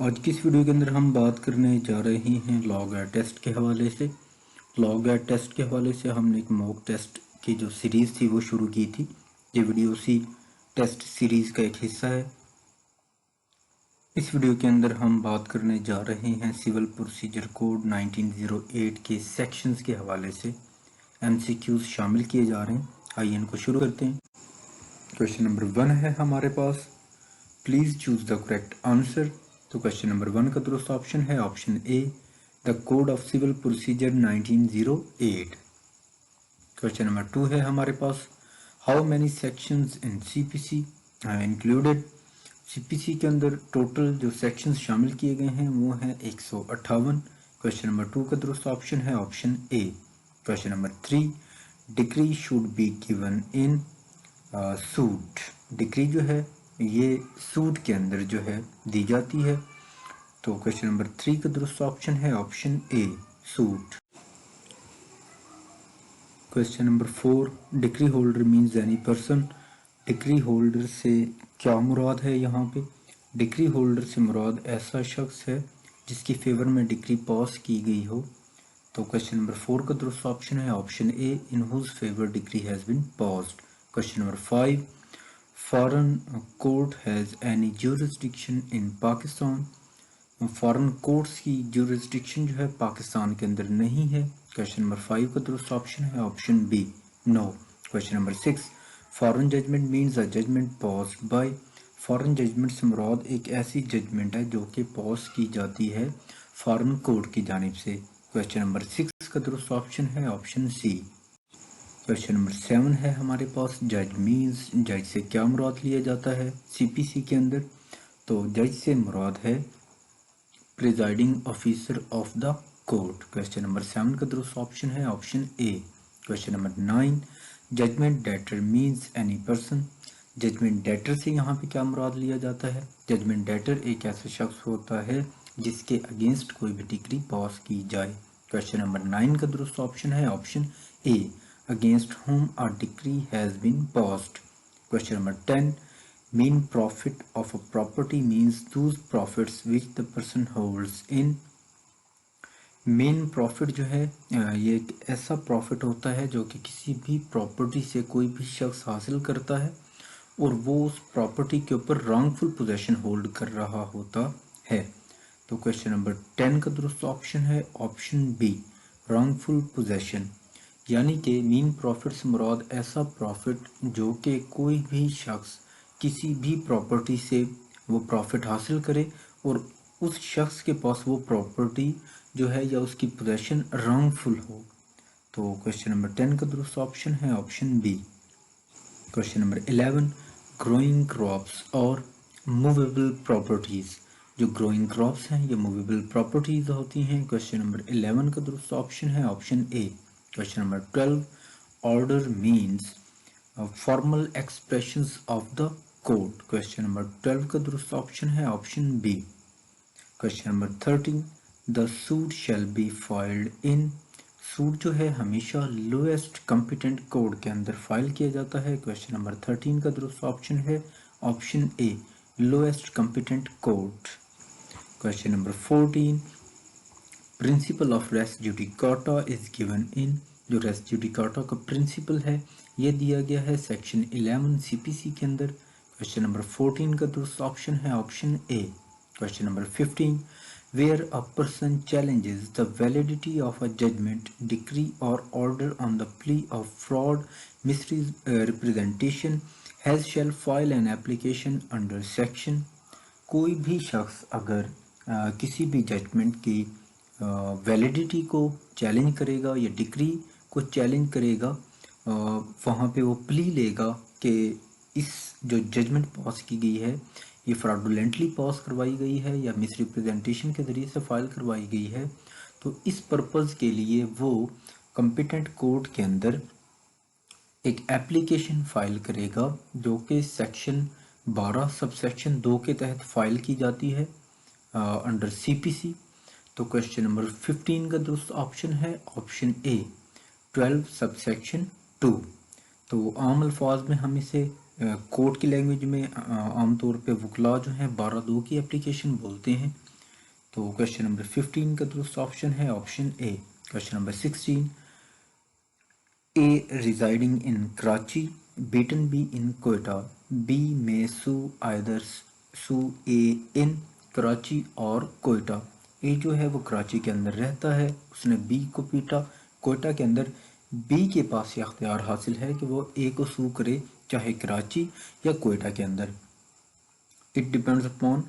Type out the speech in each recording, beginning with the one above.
आज की इस वीडियो के अंदर हम बात करने जा रहे हैं लॉग एड टेस्ट के हवाले से। लॉग एड टेस्ट के हवाले से हमने एक मॉक टेस्ट की जो सीरीज़ थी वो शुरू की थी। ये वीडियो उसी टेस्ट सीरीज़ का एक हिस्सा है। इस वीडियो के अंदर हम बात करने जा रहे हैं सिविल प्रोसीजर कोड 1908 के सेक्शंस के हवाले से। MCQs शामिल किए जा रहे हैं। आइए इनको शुरू करते हैं। क्वेश्चन नंबर 1 है हमारे पास, please choose the correct answer. तो क्वेश्चन नंबर 1 का दुरुस्त ऑप्शन है option A, the code of civil procedure 1908। Question number 2 है हमारे पास, how many sections in CPC are included. CPC के अंदर टोटल जो सेक्शंस शामिल किए गए हैं वो हैं 158। क्वेश्चन नंबर 2 का दुरुस्त ऑप्शन है option A. Question number 3, decree should be given in suit. Decree जो है ये सूट के अंदर जो है दी जाती है। तो क्वेश्चन नंबर 3 का दुरुस्त ऑप्शन है ऑप्शन ए, suit. Question number 4, decree holder means any person. Decree holder से क्या मुराद है यहाँ पे? डिक्री होल्डर से मुराद ऐसा शख्स है जिसकी फेवर में डिक्री पास की गई हो। तो क्वेश्चन नंबर 4 का दुरुस्त ऑप्शन है option A, in whose favour decree has been passed. Question number 5, foreign court has any jurisdiction in Pakistan. Foreign courts की ज्यूरिसडिक्शन जो है पाकिस्तान के अंदर नहीं है। क्वेश्चन नंबर 5 का दुरुस्त ऑप्शन है option B, no. Question number 6, foreign judgment means a judgment passed by. Foreign judgment से मुराद एक ऐसी जजमेंट है जो कि पास की जाती है फॉरेन कोर्ट की जानिब से। क्वेश्चन नंबर 6 का दुरुस्त ऑप्शन है ऑप्शन सी। क्वेश्चन नंबर 7 है हमारे पास, जज मीन्स, जज से क्या मुराद लिया जाता है CPC के अंदर? तो जज से मुराद है presiding officer of the court. Question number 7 का दुरुस्त ऑप्शन है option A. Question number 9, judgment debtor means any person. Judgment debtor से यहाँ पे क्या मुराद लिया जाता है? जजमेंट डेटर एक ऐसा शख्स होता है जिसके अगेंस्ट कोई भी डिक्री पास की जाए। क्वेश्चन नंबर 9 का दुरुस्त ऑप्शन है option A, against whom a decree has been passed. Question number 10, mean profit of a property means those profits which the person holds in. Main profit जो है ये एक ऐसा प्रॉफिट होता है जो कि किसी भी प्रॉपर्टी से कोई भी शख्स हासिल करता है और वो उस प्रॉपर्टी के ऊपर रॉन्गफुल पोजेशन होल्ड कर रहा होता है। तो क्वेश्चन नंबर 10 का दुरुस्त ऑप्शन है ऑप्शन बी, रॉन्गफुल पोजेशन। यानी कि मीन प्रॉफिट से मुराद ऐसा प्रॉफिट जो कि कोई भी शख्स किसी भी प्रॉपर्टी से वो प्रॉफिट हासिल करे और उस शख्स के पास वो प्रॉपर्टी जो है या उसकी पोजेशन रॉन्गफुल हो। तो क्वेश्चन नंबर 10 का दुरुस्त ऑप्शन है option B. Question number 11, growing crops और मूवेबल प्रॉपर्टीज़। जो ग्रोइंग क्रॉप्स हैं ये मूवेबल प्रॉपर्टीज़ होती हैं। क्वेश्चन नंबर 11 का दुरुस्त ऑप्शन है option A. Question number 12, order means formal expressions of the court. Question number 12 का दुरुस्त ऑप्शन है option B. Question number 13, the suit shall be filed in. Suit जो है हमेशा लोएस्ट कॉम्पिटेंट कोर्ट के अंदर फाइल किया जाता है। क्वेश्चन नंबर 13 का दुरुस्त ऑप्शन है option A, lowest competent court. Question number 14, principle of res judicata is given in. जो रेस जुडिकाटा का प्रिंसिपल है ये दिया गया है सेक्शन 11 CPC के अंदर। क्वेश्चन नंबर 14 का दुरुस्त ऑप्शन है option A. Question number 15, where a person challenges the validity of a judgment, decree or order on the plea of fraud, misrepresentation, has shall file an application under section। कोई भी शख्स अगर किसी भी judgement की validity को challenge करेगा या डिक्री को चैलेंज करेगा, वहाँ पे वो प्ली लेगा कि इस जो जजमेंट पास की गई है ये फ्रॉडुलेंटली पास करवाई गई है या मिसरिप्रेजेंटेशन के ज़रिए से फाइल करवाई गई है, तो इस पर्पज़ के लिए वो कॉम्पिटेंट कोर्ट के अंदर एक एप्लीकेशन फाइल करेगा जो कि सेक्शन 12 सबसेक्शन 2 के तहत फाइल की जाती है अंडर CPC। तो क्वेश्चन नंबर 15 का दुरुस्त ऑप्शन है ऑप्शन ए, 12 सबसेक्शन 2। तो आम अल्फाज में हम इसे कोर्ट की लैंग्वेज में आमतौर पे वकला जो हैं 12(2) की एप्लीकेशन बोलते हैं। तो क्वेश्चन नंबर 15 का दुरुस्त ऑप्शन है option A. Question number 16, A residing in Karachi, beaten B in Quetta. B may sue A in Karachi और कोयटा। A जो है वो कराची के अंदर रहता है, उसने B को पीटा कोयटा के अंदर। B के पास ये अख्तियार हासिल है कि वो A को सू करे, चाहे कराची या कोयटा के अंदर। It depends upon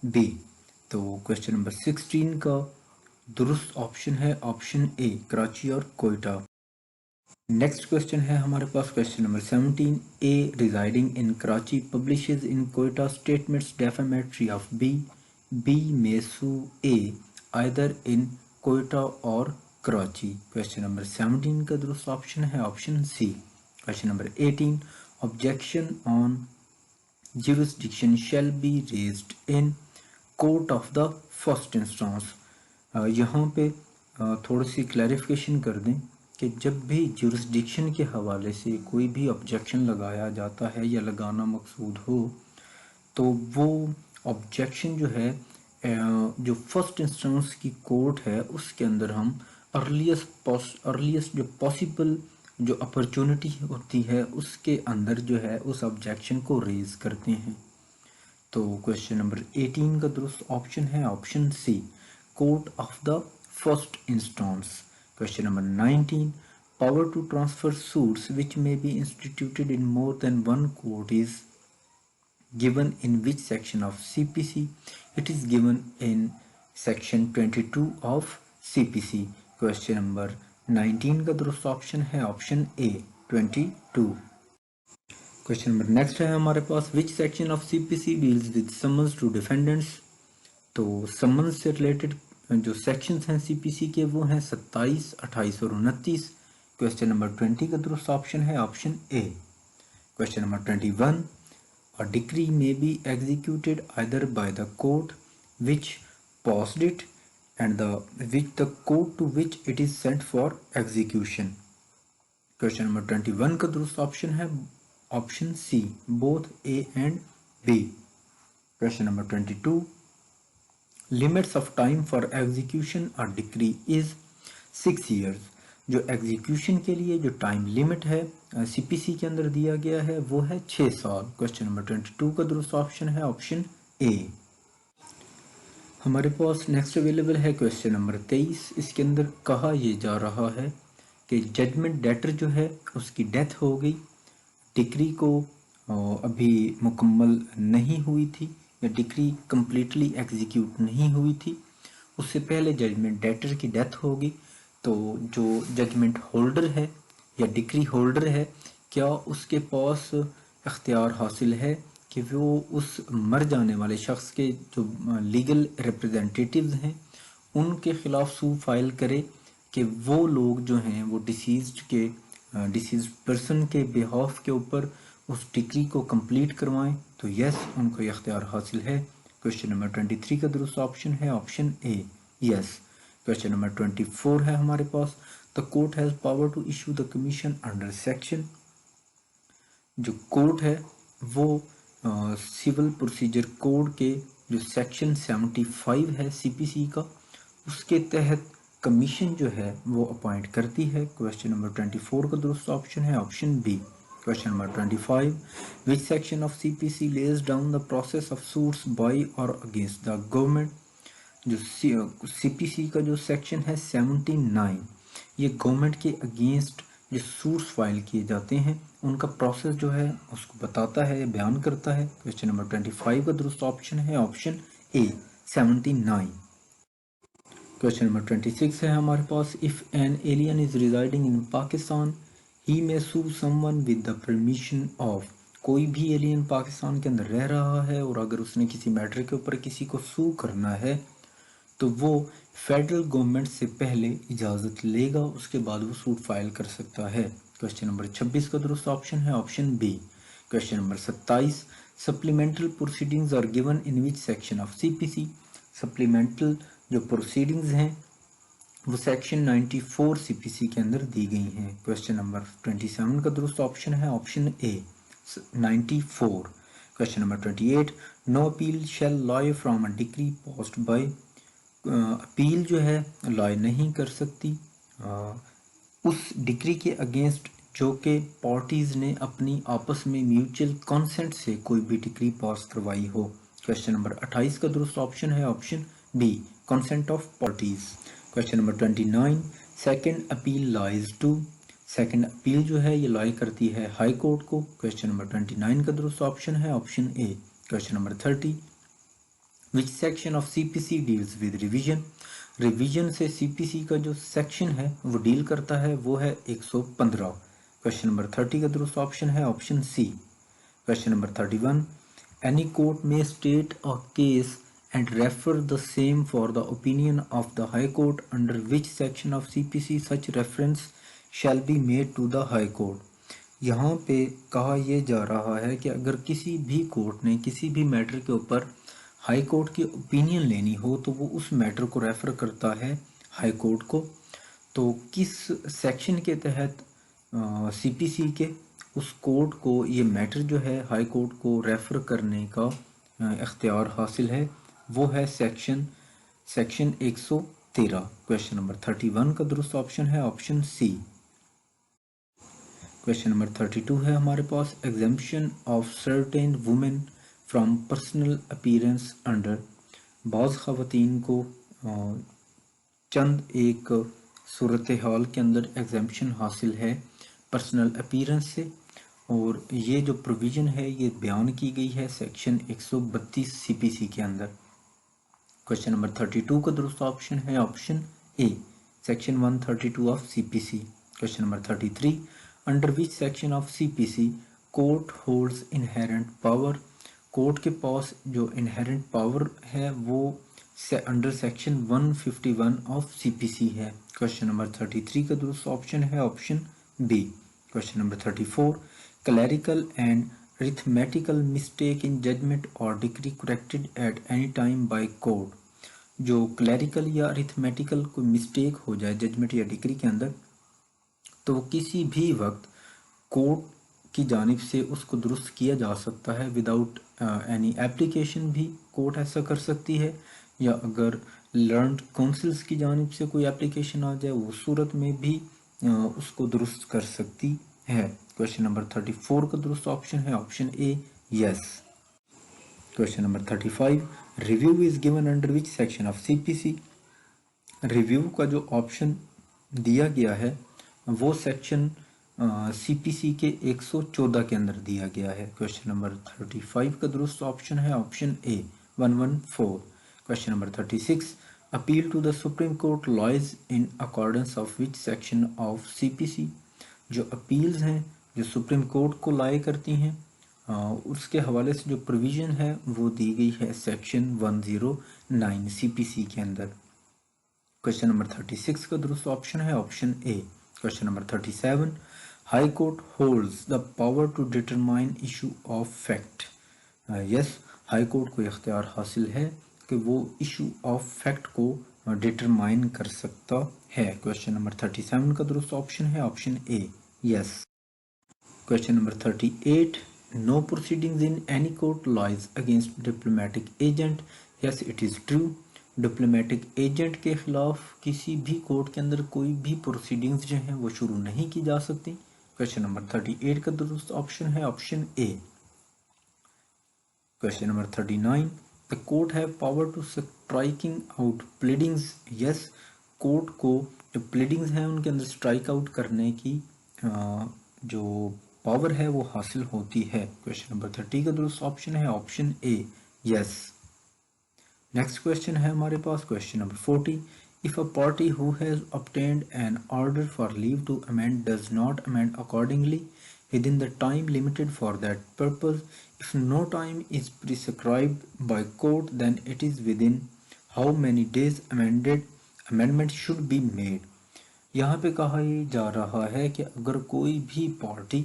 B। तो क्वेश्चन नंबर 16 का दुरुस्त ऑप्शन है ऑप्शन ए, कराची और कोयटा। नेक्स्ट क्वेश्चन है हमारे पास question number 17, A residing in Karachi publishes in Quetta statements defamatory of B. B में sue A either in Quetta और कराची। क्वेश्चन नंबर 17 का दुरुस्त ऑप्शन है option C. Question number 18, objection on jurisdiction shall be raised in court of the first instance। यहाँ पे थोड़ी सी clarification कर दें कि जब भी jurisdiction के हवाले से कोई भी ऑब्जेक्शन लगाया जाता है या लगाना मकसूद हो, तो वो ऑब्जेक्शन जो है जो फर्स्ट इंस्टेंस की कोर्ट है उसके अंदर हम अर्लीस्ट जो पॉसिबल जो अपॉर्चुनिटी होती है उसके अंदर जो है उस ऑब्जेक्शन को रेज करते हैं। तो क्वेश्चन नंबर 18 का दुरुस्त ऑप्शन है option C, court of the first instance. Question number 19, power to transfer suits which may be instituted in more than one court is given in which section of CPC? It is given in section 22 of CPC। Question number 19 का दुरुस्त option है option A 22। Question number next है हमारे पास, which section of CPC deals with summons to defendants. तो summons से related जो sections हैं CPC के वो हैं 27, 28 और 29। क्वेश्चन नंबर 20 का दुरुस्त ऑप्शन है option A. Question number 21, a decree may be executed either by the court which passed it and the court to which it is sent for execution। Question number 21 का दुरुस्त option है option C, both A and B. Question number 22, limits of time for execution और decree is 6 years। जो execution के लिए जो time limit है CPC के अंदर दिया गया है वो है 6 साल। क्वेश्चन नंबर 22 का दुरुस्त ऑप्शन है ऑप्शन ए। हमारे पास नेक्स्ट अवेलेबल है क्वेश्चन नंबर 23। इसके अंदर कहा यह जा रहा है कि जजमेंट डेटर जो है उसकी डेथ हो गई, डिक्री को अभी मुकम्मल नहीं हुई थी या डिक्री कम्प्लीटली एग्जीक्यूट नहीं हुई थी, उससे पहले जजमेंट डेटर की डेथ होगी। तो जो जजमेंट होल्डर है या डिक्री होल्डर है, क्या उसके पास इख्तियार हासिल है कि वो उस मर जाने वाले शख्स के जो लीगल रिप्रेजेंटेटिव्स हैं उनके ख़िलाफ़ सू फाइल करे कि वो लोग जो हैं वो डिसीज पर्सन के बिहाफ के ऊपर उस डिक्री को कंप्लीट करवाएं। तो यस, उनको ये इख्तियार हासिल है। क्वेश्चन नंबर 23 का दुरुस्त ऑप्शन है option A, yes. Question number 24 है हमारे पास, the court has power to issue the commission under section. जो कोर्ट है वो सिविल प्रोसीजर कोड के जो सेक्शन 75 है CPC का, उसके तहत कमीशन जो है वो अपॉइंट करती है। क्वेश्चन नंबर 24 का दुरुस्त ऑप्शन है option B. Question number 25, which section of CPC lays down the process of suits by और अगेंस्ट द गवर्नमेंट। जो CPC का जो सेक्शन है 79, ये गवर्नमेंट के अगेंस्ट जो सूट्स फाइल किए जाते हैं उनका प्रोसेस जो है उसको बताता है, बयान करता है। क्वेश्चन नंबर 25 का दुरुस्त ऑप्शन है ऑप्शन ए 79। क्वेश्चन नंबर 26 है हमारे पास, if an alien is residing in Pakistan he may sue someone with the permission of. कोई भी एलियन पाकिस्तान के अंदर रह रहा है और अगर उसने किसी मैटर के ऊपर किसी को सू करना है तो वो फेडरल गवर्नमेंट से पहले इजाज़त लेगा, उसके बाद वो सूट फाइल कर सकता है। क्वेश्चन नंबर 26 का दुरुस्त ऑप्शन है option B. Question number 27, supplemental proceedings are given in which section of CPC। Supplemental जो प्रोसीडिंग्स हैं वो सेक्शन 94 CPC के अंदर दी गई हैं। क्वेश्चन नंबर 27 का दुरुस्त ऑप्शन है option A 94। Question number 28, no appeal shall lie from a decree passed by, appeal जो है लाई नहीं कर सकती उस डिक्री के अगेंस्ट जो कि पार्टीज ने अपनी आपस में म्यूचुअल कंसेंट से कोई भी डिक्री पास करवाई हो। क्वेश्चन नंबर 28 का दुरुस्त ऑप्शन है option B, consent of parties. Question number 29, second appeal lies to, second appeal जो है ये लाई करती है हाई कोर्ट को। क्वेश्चन नंबर 29 का दुरुस्त ऑप्शन है option A. Question number 30, which section of CPC deals with revision, revision से सीपीसी का जो सेक्शन है वो डील करता है वो है 115। क्वेश्चन नंबर 30 का दुरुस्त ऑप्शन है option C. Question number 31, any court may state a case and refer the same for the opinion of the High Court under which section of CPC such reference shall be made to the High Court। यहाँ पे कहा यह जा रहा है कि अगर किसी भी कोर्ट ने किसी भी मैटर के ऊपर हाई कोर्ट की ओपिनियन लेनी हो तो वो उस मैटर को रेफ़र करता है हाई कोर्ट को। तो किस सेक्शन के तहत सीपीसी के उस कोर्ट को ये मैटर जो है हाई कोर्ट को रेफ़र करने का इख्तियार हासिल है, वो है सेक्शन 113। क्वेश्चन नंबर 31 का दुरुस्त ऑप्शन है ऑप्शन सी। क्वेश्चन नंबर 32 है हमारे पास, exemption of certain women from personal appearance under, बाज़ ख़वातीन को चंद एक सूरत हाल के अंदर एग्जेम्पशन हासिल है पर्सनल अपीयरेंस से, और ये जो प्रोविज़न है ये बयान की गई है सेक्शन 132 सीपीसी के अंदर। क्वेश्चन नंबर 32 का दुरुस्त ऑप्शन है option A, section 132 of CPC. Question number 33, under which section of CPC court holds inherent power, court के पास जो इनहेरेंट पावर है वो अंडर सेक्शन 151 ऑफ सीपीसी है। क्वेश्चन नंबर 33 का दुरुस्त ऑप्शन है option B. Question number 34, clerical and arithmetical mistake in judgment or decree corrected at any time by court, जो क्लैरिकल या अरिथमेटिकल कोई मिस्टेक हो जाए जजमेंट या डिक्री के अंदर तो वो किसी भी वक्त कोर्ट की जानिब से उसको दुरुस्त किया जा सकता है विदाउट एनी एप्लीकेशन भी कोर्ट ऐसा कर सकती है, या अगर लर्नड काउंसिल्स की जानिब से कोई एप्लीकेशन आ जाए उस सूरत में भी उसको दुरुस्त कर सकती है। क्वेश्चन नंबर 34 का दुरुस्त ऑप्शन है option A, yes. Question number 35, review is given under which section of CPC, review का जो ऑप्शन दिया गया है वो सेक्शन सीपीसी के 114 के अंदर दिया गया है। क्वेश्चन नंबर 35 का दुरुस्त ऑप्शन है option A, 114। Question number 36, appeal to the supreme court lies in accordance of which section of CPC, जो अपील्स हैं जो सुप्रीम कोर्ट को लाए करती हैं उसके हवाले से जो प्रोविज़न है वो दी गई है सेक्शन 109 सीपीसी के अंदर। क्वेश्चन नंबर 36 का दुरुस्त ऑप्शन है option A. Question number 37, high court holds the power to determine issue of fact, yes, high court को इख्तियार हासिल है कि वो इशू ऑफ फैक्ट को डिटरमाइन कर सकता है। क्वेश्चन नंबर 37 का दुरुस्त ऑप्शन है option A, yes. Question number 38, no proceedings in any court lies against diplomatic agent, yes it is true, diplomatic agent के खिलाफ किसी भी कोर्ट के अंदर कोई भी प्रोसीडिंग्स जो हैं वो शुरू नहीं की जा सकती। क्वेश्चन नंबर 38 का दुरुस्त ऑप्शन है option A. Question number 39, the court have power to striking out pleadings, yes, court को जो प्लीडिंग्स हैं उनके अंदर स्ट्राइक आउट करने की जो पावर है वो हासिल होती है। क्वेश्चन नंबर 30 का दुरुस्त ऑप्शन है option A, yes. Next question है हमारे पास question number 40, if a party who has obtained an order for leave to amend does not amend accordingly within the time limited for that purpose, if no time is prescribed by court then it is within how many days amendment should be made। यहाँ पे कहा जा रहा है कि अगर कोई भी पार्टी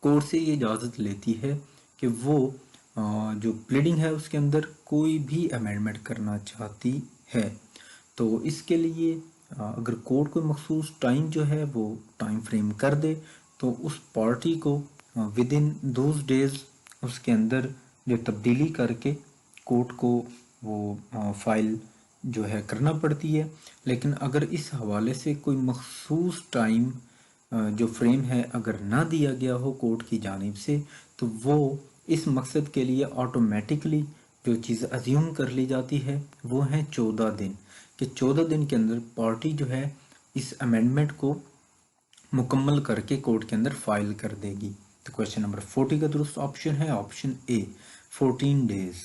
कोर्ट से ये इजाज़त लेती है कि वो जो प्लीडिंग है उसके अंदर कोई भी अमेंडमेंट करना चाहती है तो इसके लिए अगर कोर्ट कोई मखसूस टाइम जो है वो टाइम फ्रेम कर दे तो उस पार्टी को विद इन दोज डेज उसके अंदर जो तब्दीली करके कोर्ट को वो फाइल जो है करना पड़ती है। लेकिन अगर इस हवाले से कोई मखसूस टाइम जो फ्रेम है अगर ना दिया गया हो कोर्ट की जानिब से, तो वो इस मकसद के लिए ऑटोमेटिकली जो चीज़ अज्यूम कर ली जाती है वो है 14 दिन, कि 14 दिन के अंदर पार्टी जो है इस अमेंडमेंट को मुकम्मल करके कोर्ट के अंदर फाइल कर देगी। तो क्वेश्चन नंबर 40 का दुरुस्त ऑप्शन है ऑप्शन ए 14 डेज।